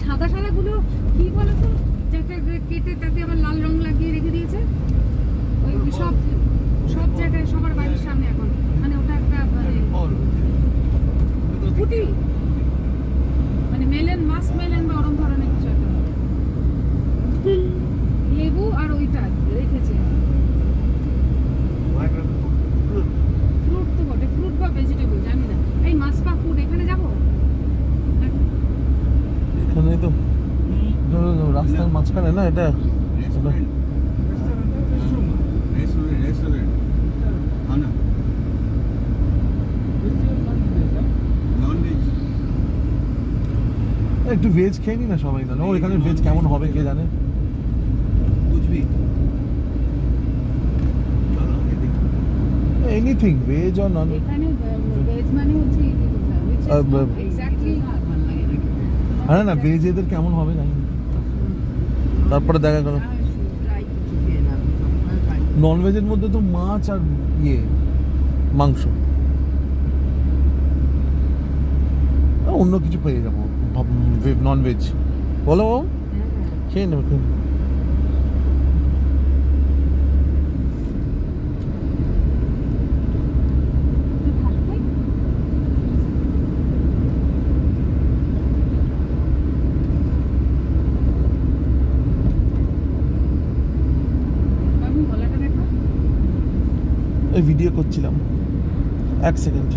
সাদা সাদা গুলো কি বলো তো, যাতে কেটে তাতে আবার লাল রং লাগিয়ে রেখে দিয়েছে। ওই সব সব জায়গায় সবার বাড়ির সামনে এখন, মানে ওটা একটা ফুটি, মানে মেলেন মাছ মেলেন বা ওরম ধরনের কিছু একটা লেবু আর ওইটা রেখেছে। ফ্রুট তো বটে, ফ্রুট বা ভেজিটেবল জানি না। এই মাছ বা ফুড এখানে যাবো, এখানে তো রাস্তার মাঝখানে না এটা। একটু ভেজ খেয়ে নি না সবাই, জানো এখানে ভেজ কেমন হবে কে জানে। Anything veg or non. এখানে ভেজ মানে হচ্ছে এক্স্যাক্টলি আরে না ভেজ এদের কেমন হবে জানি না। তারপরে দেখা গেল নন ভেজের মধ্যে তো মাছ আর মাংস, অন্য কিছু পেয়ে যাবো নন ভেজ। বলো খেয়ে নেবো খেয়ে নেবো। ভিডিও করছিলাম, 1 সেকেন্ড।